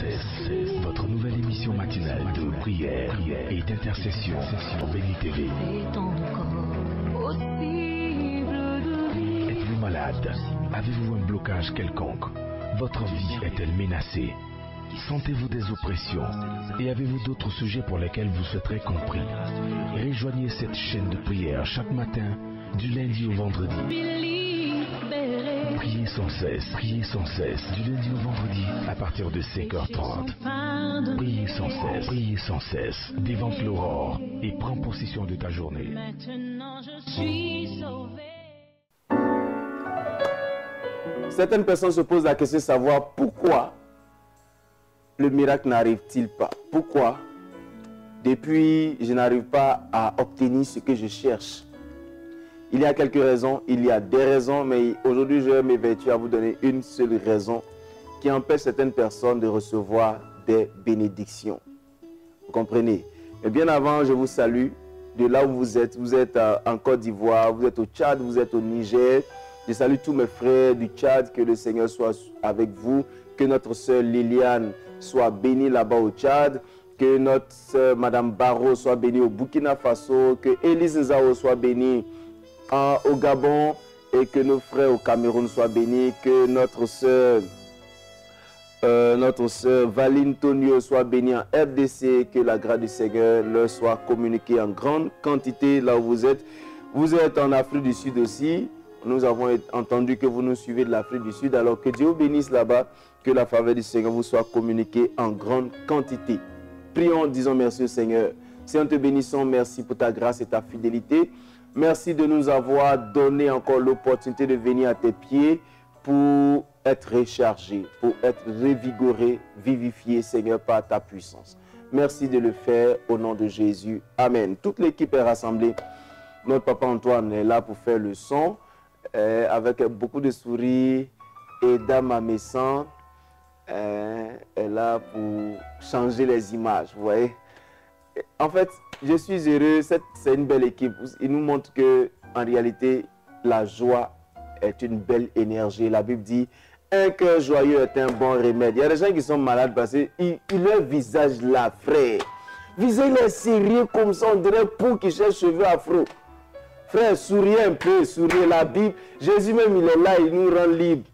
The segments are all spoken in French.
116, votre nouvelle émission matinale de prière et d'intercession sur Béni TV. Êtes-vous malade? Avez-vous un blocage quelconque? Votre vie est-elle menacée? Sentez-vous des oppressions? Et avez-vous d'autres sujets pour lesquels vous souhaiterez compris? Rejoignez cette chaîne de prière chaque matin, du lundi au vendredi. Priez sans cesse, du lundi au vendredi à partir de 5h30. Priez sans cesse, dévante l'aurore et prends possession de ta journée. Maintenant je suis sauvé. Certaines personnes se posent la question de savoir pourquoi le miracle n'arrive-t-il pas? Pourquoi depuis je n'arrive pas à obtenir ce que je cherche? Il y a quelques raisons, il y a des raisons, mais aujourd'hui je vais m'évertuer à vous donner une seule raison qui empêche certaines personnes de recevoir des bénédictions. Vous comprenez? Mais bien avant, je vous salue de là où vous êtes en Côte d'Ivoire, vous êtes au Tchad, vous êtes au Niger. Je salue tous mes frères du Tchad, que le Seigneur soit avec vous, que notre sœur Liliane soit bénie là-bas au Tchad, que notre sœur Madame Barreau soit bénie au Burkina Faso, que Élise Nzao soit bénie au Gabon et que nos frères au Cameroun soient bénis, que notre sœur Valine Tonio soit bénie en RDC, que la grâce du Seigneur leur soit communiquée en grande quantité là où vous êtes. Vous êtes en Afrique du Sud aussi. Nous avons entendu que vous nous suivez de l'Afrique du Sud. Alors que Dieu vous bénisse là-bas, que la faveur du Seigneur vous soit communiquée en grande quantité. Prions, disons merci au Seigneur. Seigneur, te bénissons, merci pour ta grâce et ta fidélité. Merci de nous avoir donné encore l'opportunité de venir à tes pieds pour être rechargé, pour être revigoré, vivifié, Seigneur, par ta puissance. Merci de le faire au nom de Jésus. Amen. Toute l'équipe est rassemblée. Notre papa Antoine est là pour faire le son, avec beaucoup de sourires. Et Dame Amessan est là pour changer les images, vous voyez. En fait, je suis heureux, c'est une belle équipe. Il nous montre que en réalité, la joie est une belle énergie. La Bible dit, un cœur joyeux est un bon remède. Il y a des gens qui sont malades parce que leur visage là, frère. Visage est sérieux comme ça, on dirait pour qui cherche cheveux afro. Frère, souriez un peu, souriez. La Bible, Jésus même, il est là, il nous rend libre.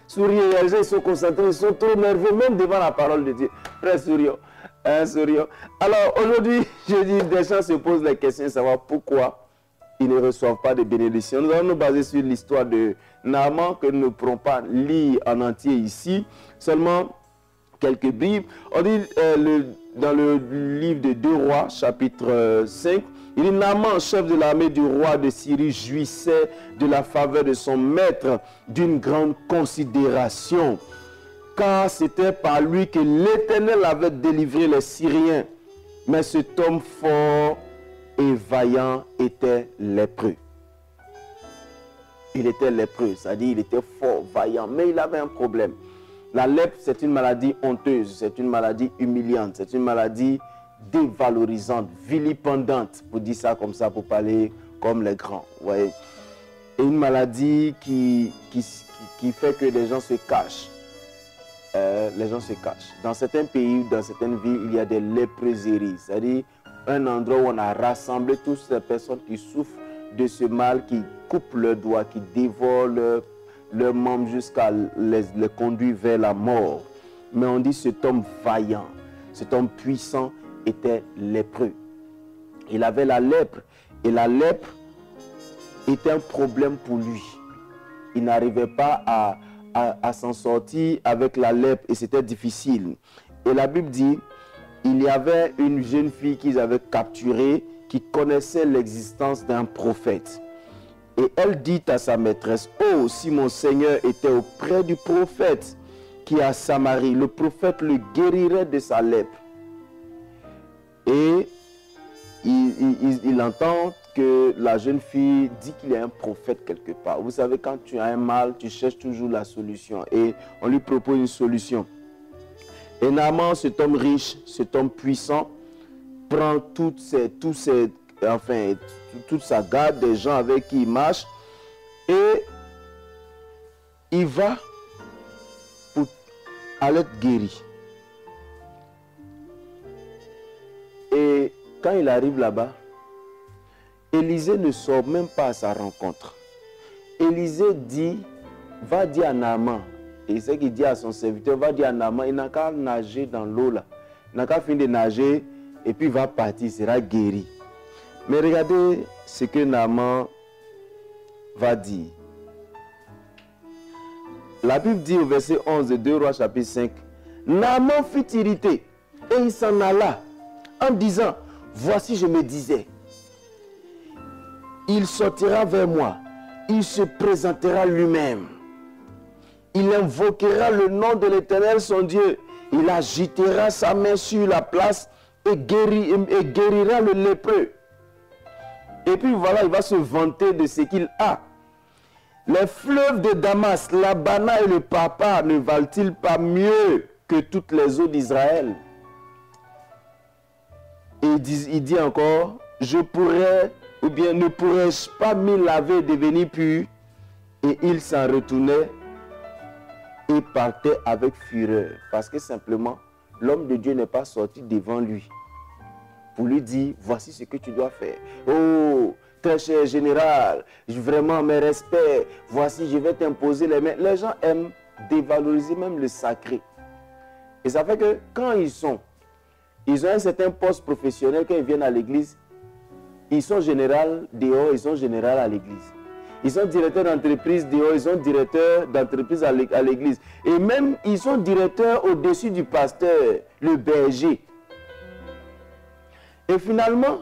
Souriez, les gens ils sont concentrés, ils sont trop nerveux, même devant la parole de Dieu. Frère, sourions. Sourions. Alors aujourd'hui, je dis, des gens se posent la question de savoir pourquoi ils ne reçoivent pas de bénédictions. Nous allons nous baser sur l'histoire de Naaman que nous ne pourrons pas lire en entier ici, seulement quelques bribes. On dit dans le livre de 2 Rois, chapitre 5, il dit Naaman, chef de l'armée du roi de Syrie, jouissait de la faveur de son maître d'une grande considération. Car c'était par lui que l'Éternel avait délivré les Syriens. Mais cet homme fort et vaillant était lépreux. Il était lépreux, c'est-à-dire il était fort, vaillant, mais il avait un problème. La lèpre, c'est une maladie honteuse, c'est une maladie humiliante, c'est une maladie dévalorisante, vilipendante, pour dire ça comme ça, pour parler comme les grands. Vous voyez? Et une maladie qui fait que les gens se cachent. Les gens se cachent. Dans certains pays, dans certaines villes, il y a des léproseries, c'est-à-dire un endroit où on a rassemblé toutes ces personnes qui souffrent de ce mal, qui coupent leurs doigts, qui dévorent leurs membres jusqu'à les conduire vers la mort. Mais on dit cet homme vaillant, cet homme puissant était lépreux. Il avait la lèpre et la lèpre était un problème pour lui. Il n'arrivait pas à s'en sortir avec la lèpre et c'était difficile. Et la Bible dit, il y avait une jeune fille qu'ils avaient capturée qui connaissait l'existence d'un prophète. Et elle dit à sa maîtresse, oh, si mon Seigneur était auprès du prophète qui est à Samarie, le prophète le guérirait de sa lèpre. Et il entend que la jeune fille dit qu'il y a un prophète quelque part. Vous savez, quand tu as un mal, tu cherches toujours la solution. Et on lui propose une solution. Et Naaman, cet homme riche, cet homme puissant, prend toute sa garde des gens avec qui il marche. Et il va pour aller être guéri. Et quand il arrive là-bas, Élisée ne sort même pas à sa rencontre. Élisée dit, va dire à Naaman, et c'est ce qu'il dit à son serviteur, va dire à Naaman, il n'a qu'à nager dans l'eau là. Il n'a qu'à finir de nager et puis il va partir, il sera guéri. Mais regardez ce que Naaman va dire. La Bible dit au verset 11 de 2 Rois chapitre 5, Naaman fut irrité et il s'en alla en disant, voici je me disais, il sortira vers moi, il se présentera lui-même, il invoquera le nom de l'Éternel son Dieu, il agitera sa main sur la place et guérira le lépreux. Et puis voilà, il va se vanter de ce qu'il a. Les fleuves de Damas, l'Abana et le Papa ne valent-ils pas mieux que toutes les eaux d'Israël? Et il dit encore, je pourrais, ou bien ne pourrais-je pas m'y laver et devenir pur? Et il s'en retournait et partait avec fureur. Parce que simplement, l'homme de Dieu n'est pas sorti devant lui pour lui dire, voici ce que tu dois faire. Oh, très cher général, vraiment mes respects, voici je vais t'imposer les mains. Les gens aiment dévaloriser même le sacré. Et ça fait que quand ils ont un certain poste professionnel, quand ils viennent à l'église, ils sont général dehors, ils sont général à l'église. Ils sont directeurs d'entreprise dehors, ils sont directeurs d'entreprise à l'église. Et même, ils sont directeurs au-dessus du pasteur, le berger. Et finalement,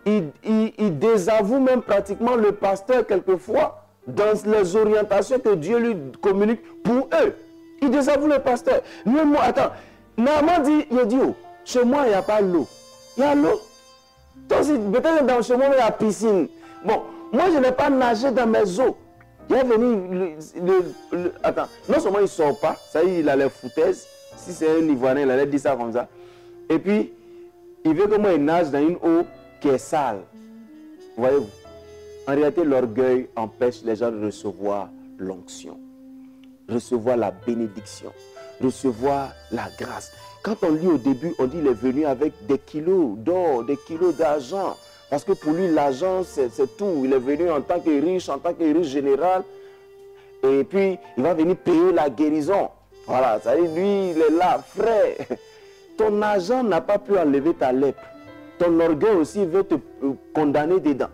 ils désavouent même pratiquement le pasteur quelquefois dans les orientations que Dieu lui communique pour eux. Ils désavouent le pasteur. Mais moi, attends, Naaman dit, il dit, oh, chez moi, il n'y a pas l'eau. Il y a l'eau. Peut-être dans chez moi, il y a la piscine. Bon, moi, je n'ai pas nagé dans mes eaux. Il est venu, attends, non seulement il ne sort pas, ça y est, il a les foutaises. Si c'est un Ivoirien, il allait dire ça comme ça. Et puis, il veut que moi, il nage dans une eau qui est sale. Voyez-vous? En réalité, l'orgueil empêche les gens de recevoir l'onction, recevoir la bénédiction, recevoir la grâce. Quand on lit au début, on dit qu'il est venu avec des kilos d'or, des kilos d'argent. Parce que pour lui, l'argent, c'est tout. Il est venu en tant que riche général. Et puis, il va venir payer la guérison. Voilà, ça veut dire, lui, il est là, frère. Ton argent n'a pas pu enlever ta lèpre. Ton orgueil aussi veut te condamner dedans.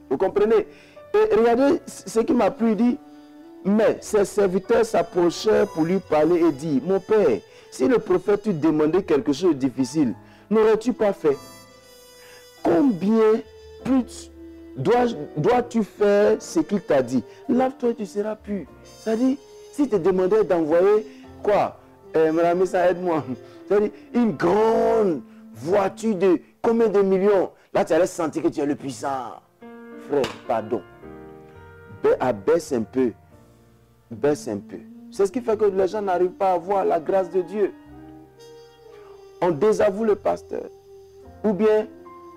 Vous comprenez? Et regardez ce qui m'a plu, il dit, mais ses serviteurs s'approchèrent pour lui parler et dit, mon père, si le prophète te demandait quelque chose de difficile, n'aurais-tu pas fait? Combien plus dois-tu faire ce qu'il t'a dit? Lave-toi, tu seras pur. C'est-à-dire, si tu te demandais d'envoyer quoi? Madame, ça aide-moi. C'est-à-dire, une grande voiture de combien de millions? Là, tu allais sentir que tu es le puissant. Frère, pardon. Baisse un peu. Baisse un peu. C'est ce qui fait que les gens n'arrivent pas à voir la grâce de Dieu. On désavoue le pasteur. Ou bien,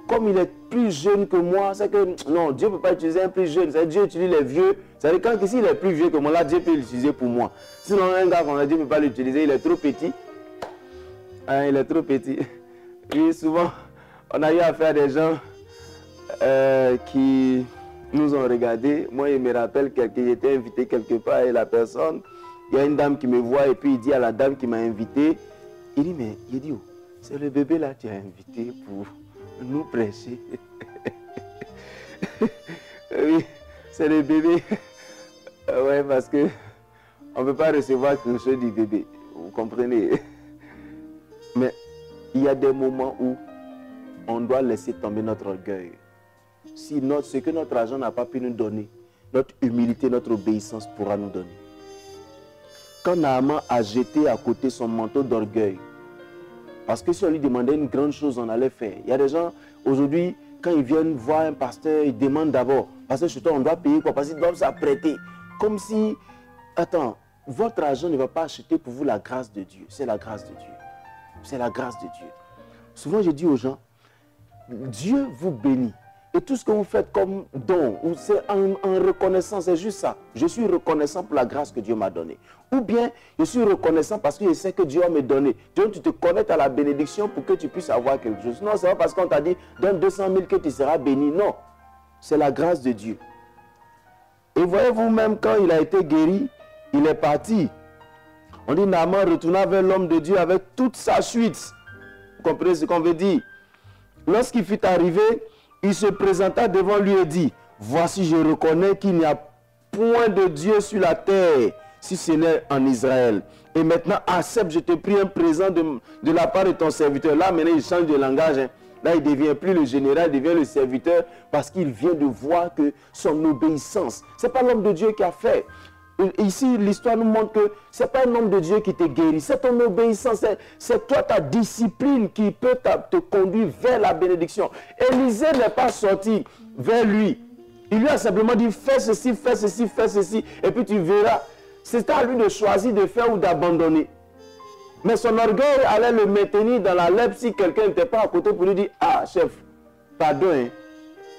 comme il est plus jeune que moi, c'est que non, Dieu ne peut pas utiliser un plus jeune. C'est Dieu utilise les vieux. C'est-à-dire quand s'il est plus vieux que moi, là, Dieu peut l'utiliser pour moi. Sinon, un gars qu'on a Dieu ne peut pas l'utiliser, il est trop petit. Hein, il est trop petit. Oui, souvent, on a eu affaire à des gens qui nous ont regardés. Moi, il me rappelle que j'étais invité quelque part et la personne, il y a une dame qui me voit et puis il dit à la dame qui m'a invité, il dit, mais il dit, oh, c'est le bébé là que tu as invité pour nous prêcher. Oui, c'est le bébé. Oui, parce que on ne peut pas recevoir quelque chose du bébé. Vous comprenez? Mais il y a des moments où on doit laisser tomber notre orgueil. Si ce que notre argent n'a pas pu nous donner, notre humilité, notre obéissance pourra nous donner. Quand Naaman a jeté à côté son manteau d'orgueil, parce que si on lui demandait une grande chose, on allait faire. Il y a des gens, aujourd'hui, quand ils viennent voir un pasteur, ils demandent d'abord, parce que chez toi, on doit payer quoi? Parce qu'ils doivent s'apprêter. Comme si, attends, votre argent ne va pas acheter pour vous la grâce de Dieu. C'est la grâce de Dieu. C'est la grâce de Dieu. Souvent, je dis aux gens, Dieu vous bénit. Et tout ce que vous faites comme don, ou c'est en reconnaissance, c'est juste ça. Je suis reconnaissant pour la grâce que Dieu m'a donnée. Ou bien, je suis reconnaissant parce que je sais que Dieu va me donner. Donc, tu te connectes à la bénédiction pour que tu puisses avoir quelque chose. Non, c'est pas parce qu'on t'a dit, donne 200 000 que tu seras béni. Non, c'est la grâce de Dieu. Et voyez-vous, même quand il a été guéri, il est parti. On dit, Naaman retourna vers l'homme de Dieu avec toute sa suite. Vous comprenez ce qu'on veut dire? Lorsqu'il fut arrivé, il se présenta devant lui et dit, voici, je reconnais qu'il n'y a point de Dieu sur la terre, si ce n'est en Israël. Et maintenant, accepte, je te prie un présent de la part de ton serviteur. Là, maintenant, il change de langage. Hein. Là, il ne devient plus le général, il devient le serviteur parce qu'il vient de voir que son obéissance, ce n'est pas l'homme de Dieu qui a fait. Ici, l'histoire nous montre que ce n'est pas un homme de Dieu qui te guérit, c'est ton obéissance, c'est toi, ta discipline qui peut te conduire vers la bénédiction. Élisée n'est pas sorti vers lui. Il lui a simplement dit, fais ceci, fais ceci, fais ceci, et puis tu verras. C'est à lui de choisir de faire ou d'abandonner. Mais son orgueil allait le maintenir dans la lèpre si quelqu'un n'était pas à côté pour lui dire, ah chef, pardon, hein,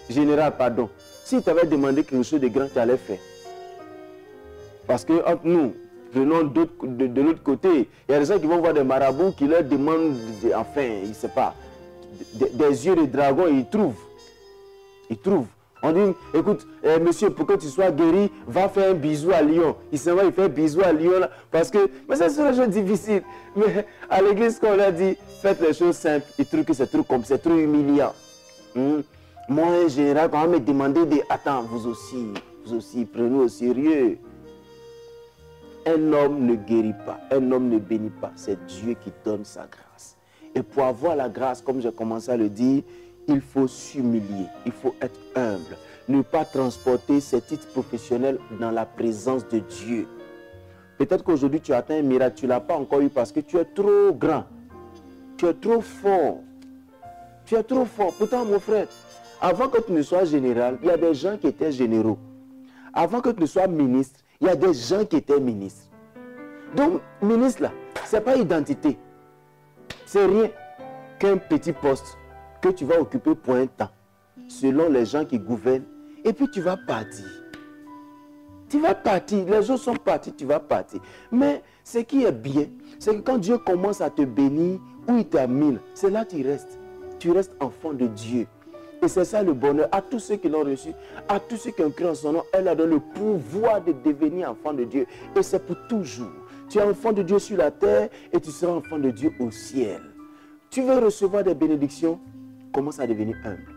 général, pardon. S'il t'avait demandé quelque chose de grand, tu allais faire. Parce que entre nous, venons de l'autre côté, il y a des gens qui vont voir des marabouts qui leur demandent, enfin, il ne sait pas, des yeux de dragon, et ils trouvent. Ils trouvent. On dit, écoute, monsieur, pour que tu sois guéri, va faire un bisou à Lyon. Il s'en va, il fait un bisou à Lyon, là, parce que, mais c'est une chose difficile. Mais à l'église, quand on leur dit, faites les choses simples, ils trouvent que c'est trop comme, c'est trop humiliant. Moi, en général, quand on me demandait de, attends, vous aussi, prenez au sérieux. Un homme ne guérit pas, un homme ne bénit pas. C'est Dieu qui donne sa grâce. Et pour avoir la grâce, comme j'ai commencé à le dire, il faut s'humilier, il faut être humble. Ne pas transporter ses titres professionnels dans la présence de Dieu. Peut-être qu'aujourd'hui tu as atteint un miracle, tu ne l'as pas encore eu parce que tu es trop grand. Tu es trop fort. Tu es trop fort. Pourtant, mon frère, avant que tu ne sois général, il y a des gens qui étaient généraux. Avant que tu ne sois ministre, il y a des gens qui étaient ministres. Donc, ministre là, ce n'est pas identité. C'est rien qu'un petit poste que tu vas occuper pour un temps, selon les gens qui gouvernent, et puis tu vas partir. Tu vas partir, les autres sont partis, tu vas partir. Mais ce qui est bien, c'est que quand Dieu commence à te bénir, où il termine, c'est là que tu restes. Tu restes enfant de Dieu. Et c'est ça le bonheur. À tous ceux qui l'ont reçu, à tous ceux qui ont cru en son nom, elle a donné le pouvoir de devenir enfant de Dieu. Et c'est pour toujours. Tu es enfant de Dieu sur la terre et tu seras enfant de Dieu au ciel. Tu veux recevoir des bénédictions, commence à devenir humble.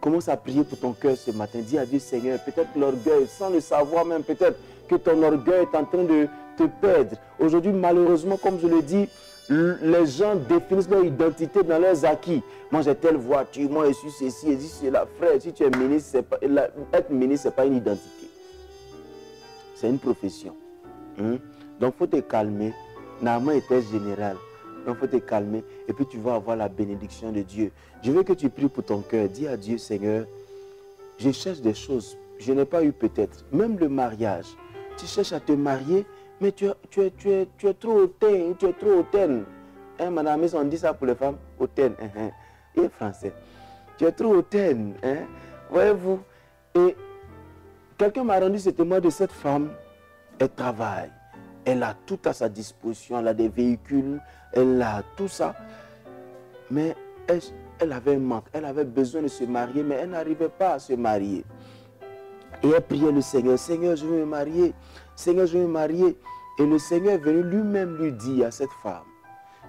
Commence à prier pour ton cœur ce matin. Dis à Dieu, Seigneur, peut-être l'orgueil, sans le savoir même, peut-être que ton orgueil est en train de te perdre. Aujourd'hui, malheureusement, comme je le dis, les gens définissent leur identité dans leurs acquis. Moi, j'ai telle voiture, moi, je suis ceci, je suis cela. Frère, si tu es ministre, être ministre, ce n'est pas une identité. C'est une profession. Donc, il faut te calmer. Naaman était général. Donc, il faut te calmer. Et puis, tu vas avoir la bénédiction de Dieu. Je veux que tu pries pour ton cœur. Dis à Dieu, Seigneur, je cherche des choses. Je n'ai pas eu peut-être. Même le mariage. Tu cherches à te marier. Mais tu es trop hautaine, tu es trop hautaine. Hein, madame, on dit ça pour les femmes, hautaine. Et français. Tu es trop hautaine. Hein? Voyez-vous. Et quelqu'un m'a rendu ce témoin de cette femme. Elle travaille. Elle a tout à sa disposition. Elle a des véhicules. Elle a tout ça. Mais elle avait un manque. Elle avait besoin de se marier, mais elle n'arrivait pas à se marier. Et elle priait le Seigneur. Seigneur, je veux me marier. Seigneur, je veux me marier. Et le Seigneur est venu lui-même lui dire à cette femme,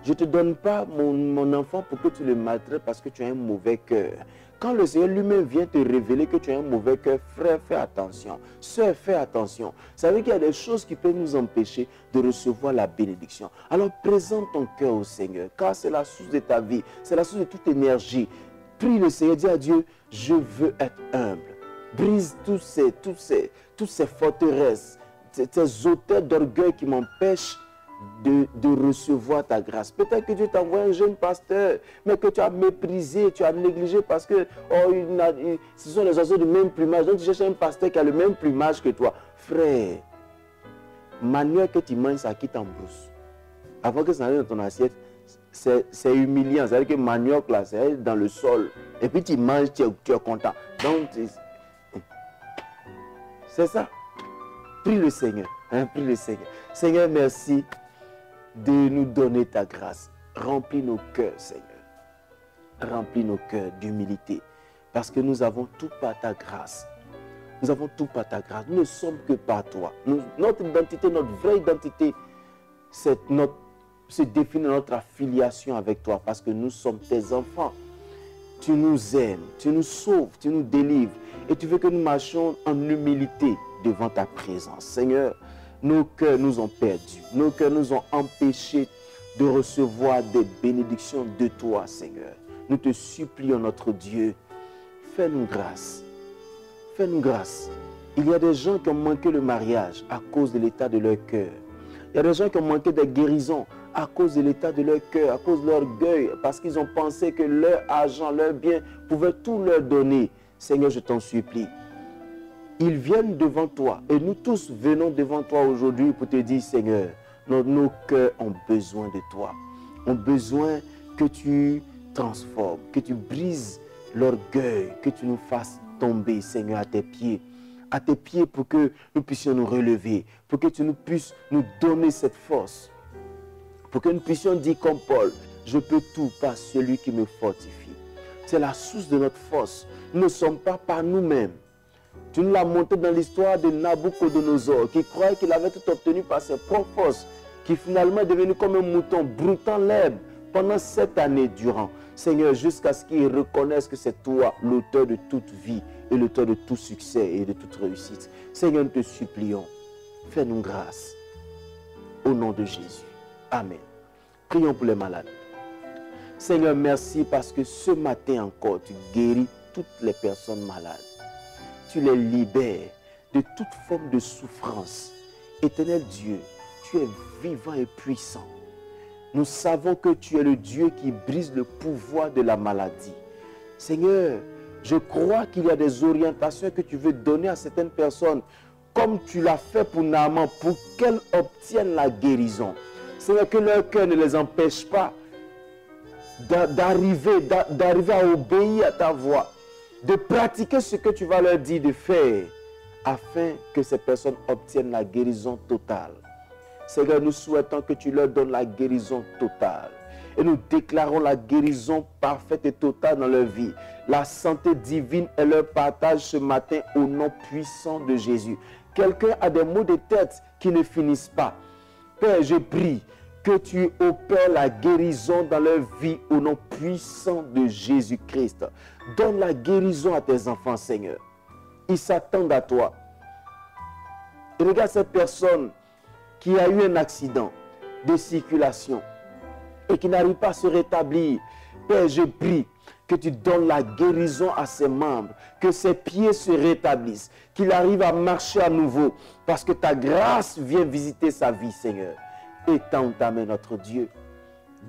je ne te donne pas mon enfant pour que tu le maltraites parce que tu as un mauvais cœur. Quand le Seigneur lui-même vient te révéler que tu as un mauvais cœur, frère, fais attention. Sœur, fais attention. Vous savez qu'il y a des choses qui peuvent nous empêcher de recevoir la bénédiction. Alors présente ton cœur au Seigneur, car c'est la source de ta vie, c'est la source de toute énergie. Prie le Seigneur, dis à Dieu, je veux être humble. Brise toutes ces forteresses, ces auteurs d'orgueil qui m'empêchent de recevoir ta grâce. Peut-être que Dieu t'envoie un jeune pasteur, mais que tu as méprisé, tu as négligé parce que ce sont les oiseaux du même plumage. Donc tu cherches un pasteur qui a le même plumage que toi. Frère, manière que tu manges, ça quitte en brousse. Avant que ça arrive dans ton assiette, c'est humiliant. C'est-à-dire que manioc, là, c'est dans le sol. Et puis tu manges, tu es content. Donc, c'est ça. Prie le Seigneur. Hein, prie le Seigneur. Seigneur, merci de nous donner ta grâce. Remplis nos cœurs, Seigneur. Remplis nos cœurs d'humilité. Parce que nous avons tout par ta grâce. Nous avons tout par ta grâce. Nous ne sommes que par toi. Notre identité, notre vraie identité, se définit notre affiliation avec toi. Parce que nous sommes tes enfants. Tu nous aimes, tu nous sauves, tu nous délivres. Et tu veux que nous marchions en humilité devant ta présence. Seigneur, nos cœurs nous ont perdus. Nos cœurs nous ont empêchés de recevoir des bénédictions de toi, Seigneur. Nous te supplions, notre Dieu, fais-nous grâce. Fais-nous grâce. Il y a des gens qui ont manqué le mariage à cause de l'état de leur cœur. Il y a des gens qui ont manqué des guérisons à cause de l'état de leur cœur, à cause de leur orgueil, parce qu'ils ont pensé que leur argent, leur bien pouvait tout leur donner. Seigneur, je t'en supplie. Ils viennent devant toi et nous tous venons devant toi aujourd'hui pour te dire, Seigneur, nos cœurs ont besoin de toi. Ont besoin que tu transformes, que tu brises l'orgueil, que tu nous fasses tomber, Seigneur, à tes pieds pour que nous puissions nous relever, pour que tu nous puisses nous donner cette force, pour que nous puissions dire comme Paul, je peux tout par celui qui me fortifie. C'est la source de notre force. Nous ne sommes pas par nous-mêmes. Tu nous l'as montré dans l'histoire de Nabucodonosor, qui croyait qu'il avait tout obtenu par ses propres forces, qui finalement est devenu comme un mouton broutant l'herbe pendant 7 années durant. Seigneur, jusqu'à ce qu'il reconnaisse que c'est toi l'auteur de toute vie et l'auteur de tout succès et de toute réussite. Seigneur, nous te supplions, fais-nous grâce. Au nom de Jésus. Amen. Prions pour les malades. Seigneur, merci parce que ce matin encore, tu guéris toutes les personnes malades. Tu les libères de toute forme de souffrance. Éternel Dieu, tu es vivant et puissant. Nous savons que tu es le Dieu qui brise le pouvoir de la maladie. Seigneur, je crois qu'il y a des orientations que tu veux donner à certaines personnes, comme tu l'as fait pour Naaman, pour qu'elles obtiennent la guérison. Seigneur, que leur cœur ne les empêche pas d'arriver à obéir à ta voix, de pratiquer ce que tu vas leur dire de faire, afin que ces personnes obtiennent la guérison totale. Seigneur, nous souhaitons que tu leur donnes la guérison totale. Et nous déclarons la guérison parfaite et totale dans leur vie. La santé divine est leur partage ce matin au nom puissant de Jésus. Quelqu'un a des maux de tête qui ne finissent pas. Père, je prie que tu opères la guérison dans leur vie au nom puissant de Jésus-Christ. Donne la guérison à tes enfants, Seigneur. Ils s'attendent à toi. Et regarde cette personne qui a eu un accident de circulation et qui n'arrive pas à se rétablir. Père, je prie que tu donnes la guérison à ses membres, que ses pieds se rétablissent, qu'il arrive à marcher à nouveau, parce que ta grâce vient visiter sa vie, Seigneur. Étends ta main, notre Dieu.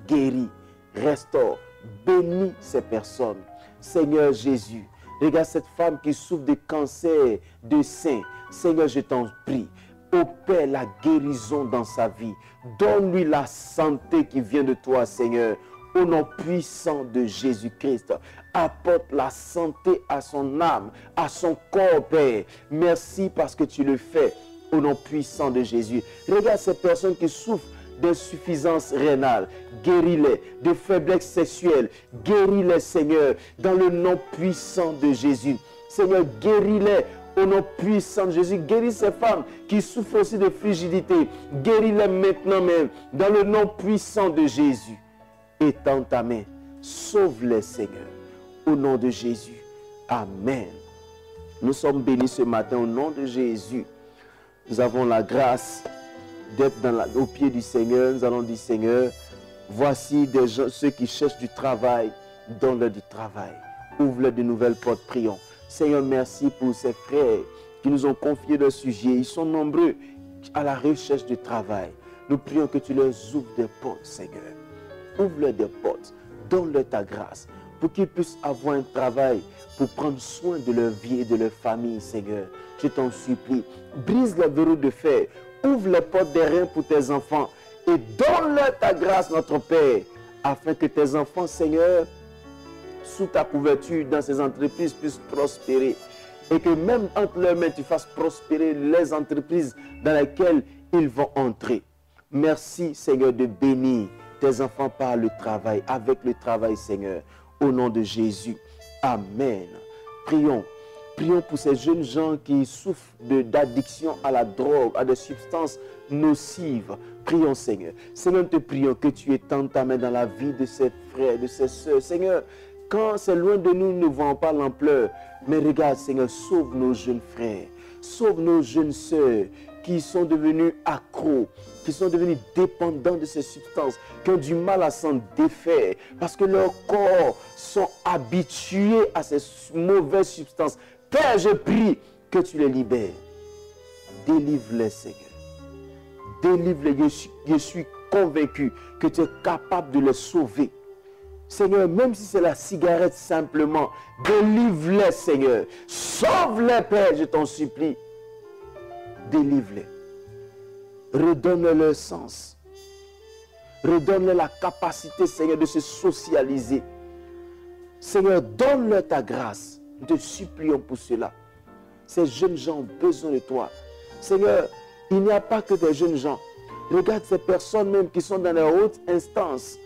Guéris, restaure, bénis ces personnes. Seigneur Jésus, regarde cette femme qui souffre de cancer de sein. Seigneur, je t'en prie. Opère la guérison dans sa vie. Donne-lui la santé qui vient de toi, Seigneur. Au nom puissant de Jésus-Christ. Apporte la santé à son âme, à son corps, Père. Merci parce que tu le fais. Au nom puissant de Jésus. Regarde ces personnes qui souffrent d'insuffisance rénale. Guéris-les. De faiblesse sexuelle. Guéris-les, Seigneur. Dans le nom puissant de Jésus. Seigneur, guéris-les. Au nom puissant de Jésus, guéris ces femmes qui souffrent aussi de frigidité. Guéris-les maintenant même, dans le nom puissant de Jésus. Étends ta main, sauve-les, Seigneur. Au nom de Jésus. Amen. Nous sommes bénis ce matin au nom de Jésus. Nous avons la grâce d'être au pied du Seigneur. Nous allons dire, Seigneur, voici des gens, ceux qui cherchent du travail, donne-leur du travail. Ouvre-leur de nouvelles portes, prions. Seigneur, merci pour ces frères qui nous ont confié leur sujet. Ils sont nombreux à la recherche du travail. Nous prions que tu leur ouvres des portes, Seigneur. Ouvre-leur des portes. Donne-leur ta grâce pour qu'ils puissent avoir un travail pour prendre soin de leur vie et de leur famille, Seigneur. Je t'en supplie. Brise les verrous de fer. Ouvre les portes des reins pour tes enfants et donne-leur ta grâce, notre Père, afin que tes enfants, Seigneur, sous ta couverture, dans ces entreprises, puissent prospérer. Et que même entre leurs mains, tu fasses prospérer les entreprises dans lesquelles ils vont entrer. Merci, Seigneur, de bénir tes enfants par le travail, avec le travail, Seigneur, au nom de Jésus. Amen. Prions. Prions pour ces jeunes gens qui souffrent d'addiction à la drogue, à des substances nocives. Prions, Seigneur. Seigneur, nous te prions que tu étendes ta main dans la vie de ces frères, de ces sœurs. Seigneur, quand c'est loin de nous, nous ne voyons pas l'ampleur. Mais regarde, Seigneur, sauve nos jeunes frères. Sauve nos jeunes sœurs qui sont devenus accros, qui sont devenus dépendants de ces substances, qui ont du mal à s'en défaire parce que leurs corps sont habitués à ces mauvaises substances. Père, je prie que tu les libères. Délivre-les, Seigneur. Délivre-les. Je suis convaincu que tu es capable de les sauver. Seigneur, même si c'est la cigarette simplement, délivre-les, Seigneur. Sauve-les, Père, je t'en supplie. Délivre-les. Redonne-leur leur sens. Redonne-leur la capacité, Seigneur, de se socialiser. Seigneur, donne-leur ta grâce. Nous te supplions pour cela. Ces jeunes gens ont besoin de toi. Seigneur, il n'y a pas que des jeunes gens. Regarde ces personnes même qui sont dans les hautes instances,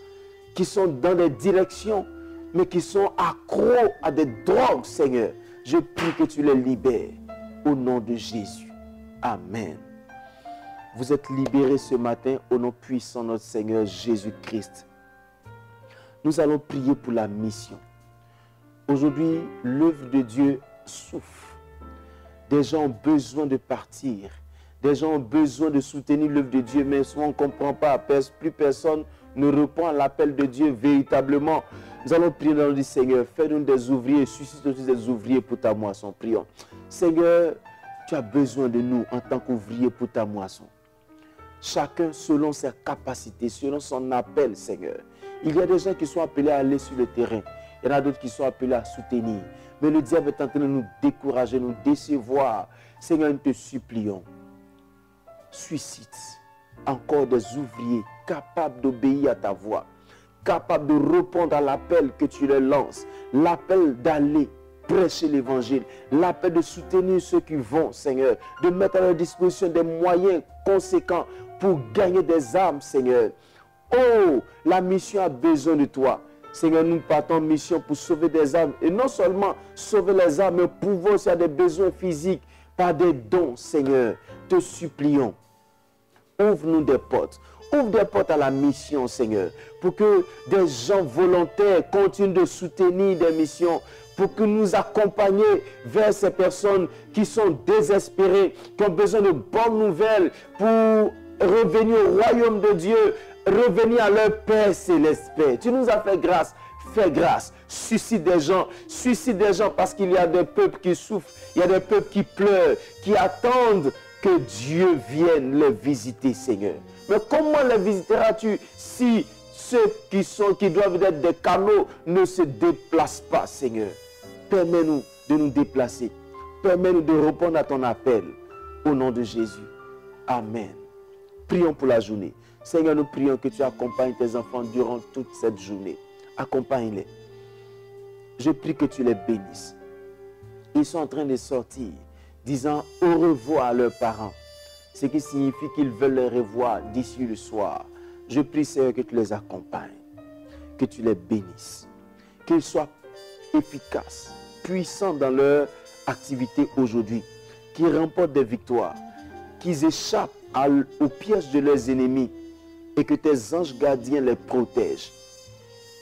qui sont dans des directions, mais qui sont accros à des drogues, Seigneur. Je prie que tu les libères au nom de Jésus. Amen. Vous êtes libérés ce matin au nom puissant de notre Seigneur Jésus-Christ. Nous allons prier pour la mission. Aujourd'hui, l'œuvre de Dieu souffre. Des gens ont besoin de partir. Des gens ont besoin de soutenir l'œuvre de Dieu, mais souvent on ne comprend pas. Plus personne ne répond à l'appel de Dieu véritablement. Nous allons prier dans le nom du Seigneur. Fais-nous des ouvriers, suscite aussi des ouvriers pour ta moisson. Prions. Seigneur, tu as besoin de nous en tant qu'ouvriers pour ta moisson. Chacun selon ses capacités, selon son appel, Seigneur. Il y a des gens qui sont appelés à aller sur le terrain. Il y en a d'autres qui sont appelés à soutenir. Mais le diable est en train de nous décourager, nous décevoir. Seigneur, nous te supplions. Suscite encore des ouvriers capables d'obéir à ta voix, capables de répondre à l'appel que tu leur lances, l'appel d'aller prêcher l'évangile, l'appel de soutenir ceux qui vont, Seigneur, de mettre à leur disposition des moyens conséquents pour gagner des âmes, Seigneur. Oh, la mission a besoin de toi. Seigneur, nous partons en mission pour sauver des âmes. Et non seulement sauver les âmes, mais pouvoir aussi à des besoins physiques par des dons, Seigneur. Te supplions. Ouvre-nous des portes. Ouvre des portes à la mission, Seigneur. Pour que des gens volontaires continuent de soutenir des missions. Pour que nous accompagnions vers ces personnes qui sont désespérées, qui ont besoin de bonnes nouvelles pour revenir au royaume de Dieu, revenir à leur Père céleste. Tu nous as fait grâce. Fais grâce. Suscite des gens parce qu'il y a des peuples qui souffrent, il y a des peuples qui pleurent, qui attendent que Dieu vienne les visiter, Seigneur. Mais comment les visiteras-tu si ceux qui doivent être des canaux ne se déplacent pas, Seigneur? Permets-nous de nous déplacer. Permets-nous de répondre à ton appel. Au nom de Jésus. Amen. Prions pour la journée. Seigneur, nous prions que tu accompagnes tes enfants durant toute cette journée. Accompagne-les. Je prie que tu les bénisses. Ils sont en train de sortir, disant au revoir à leurs parents. Ce qui signifie qu'ils veulent les revoir d'ici le soir. Je prie, Seigneur, que tu les accompagnes. Que tu les bénisses. Qu'ils soient efficaces, puissants dans leur activité aujourd'hui. Qu'ils remportent des victoires. Qu'ils échappent au piège de leurs ennemis. Et que tes anges gardiens les protègent.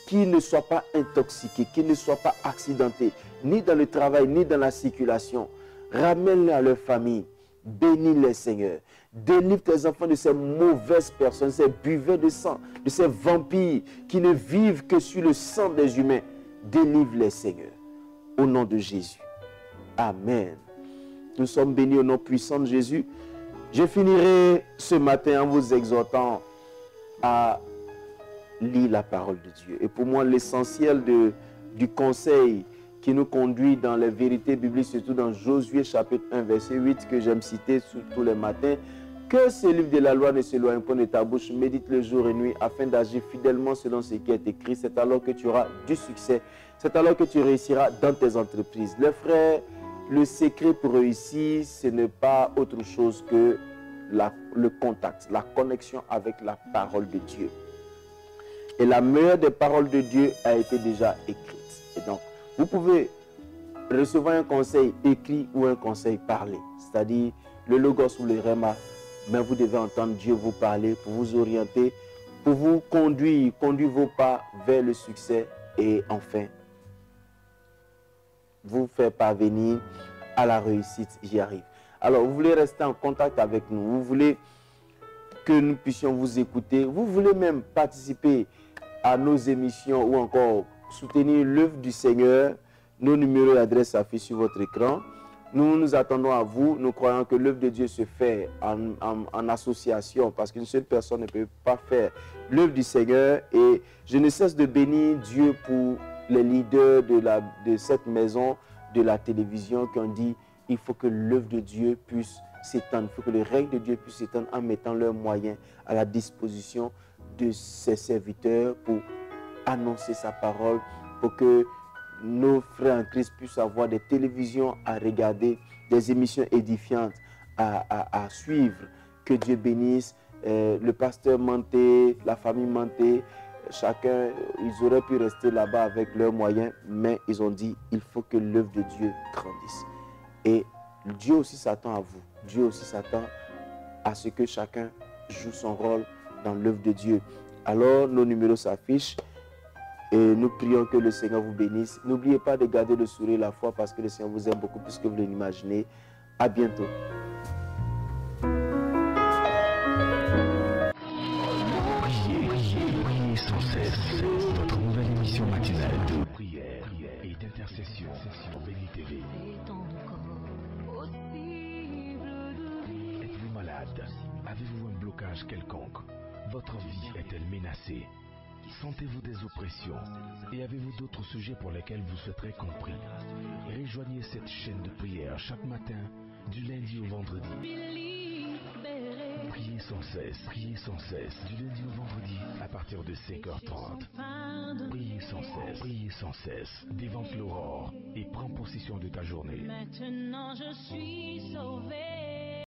Qu'ils ne soient pas intoxiqués, qu'ils ne soient pas accidentés, ni dans le travail, ni dans la circulation. Ramène-les à leur famille. Bénis-les, Seigneur. Délivre tes enfants de ces mauvaises personnes, ces buveurs de sang, de ces vampires qui ne vivent que sur le sang des humains. Délivre-les, Seigneur. Au nom de Jésus. Amen. Nous sommes bénis au nom puissant de Jésus. Je finirai ce matin en vous exhortant à lire la parole de Dieu. Et pour moi, l'essentiel du conseil qui nous conduit dans les vérités bibliques, surtout dans Josué chapitre 1, verset 8, que j'aime citer tous les matins, Que ce livre de la loi ne s'éloigne pas de ta bouche, médite le jour et nuit afin d'agir fidèlement selon ce qui est écrit. C'est alors que tu auras du succès. C'est alors que tu réussiras dans tes entreprises. Les frères, le secret pour réussir, ce n'est pas autre chose que le contact, la connexion avec la parole de Dieu. Et la meilleure des paroles de Dieu a été déjà écrite. Et donc, vous pouvez recevoir un conseil écrit ou un conseil parlé, c'est-à-dire le logos ou le rhéma, mais vous devez entendre Dieu vous parler pour vous orienter, pour vous conduire vos pas vers le succès et enfin, vous faire parvenir à la réussite. J'y arrive. Alors, vous voulez rester en contact avec nous, vous voulez que nous puissions vous écouter, vous voulez même participer à nos émissions ou encore soutenir l'œuvre du Seigneur. Nos numéros d'adresse s'affichent sur votre écran. Nous nous attendons à vous. Nous croyons que l'œuvre de Dieu se fait en association parce qu'une seule personne ne peut pas faire l'œuvre du Seigneur. Et je ne cesse de bénir Dieu pour les leaders de cette maison, de la télévision qui ont dit il faut que l'œuvre de Dieu puisse s'étendre. Il faut que le règne de Dieu puisse s'étendre en mettant leurs moyens à la disposition de ses serviteurs pour annoncer sa parole, pour que nos frères en Christ puissent avoir des télévisions à regarder, des émissions édifiantes à suivre. Que Dieu bénisse le pasteur Manté, la famille Manté, chacun, ils auraient pu rester là-bas avec leurs moyens, mais ils ont dit, il faut que l'œuvre de Dieu grandisse. Et Dieu aussi s'attend à vous. Dieu aussi s'attend à ce que chacun joue son rôle dans l'œuvre de Dieu. Alors, nos numéros s'affichent. Et nous prions que le Seigneur vous bénisse. N'oubliez pas de garder le sourire, la foi, parce que le Seigneur vous aime beaucoup plus que vous l'imaginez. À bientôt. Priez sans cesse. Votre nouvelle émission matinale de prière et d'intercession sur Béni TV. Êtes-vous malade? Avez-vous un blocage quelconque? Votre vie est-elle menacée? Sentez-vous des oppressions et avez-vous d'autres sujets pour lesquels vous souhaiterez compris? Rejoignez cette chaîne de prière chaque matin, du lundi au vendredi. Priez sans cesse, du lundi au vendredi à partir de 5h30. Priez sans cesse, dévante l'aurore et prends possession de ta journée. Maintenant je suis sauvé.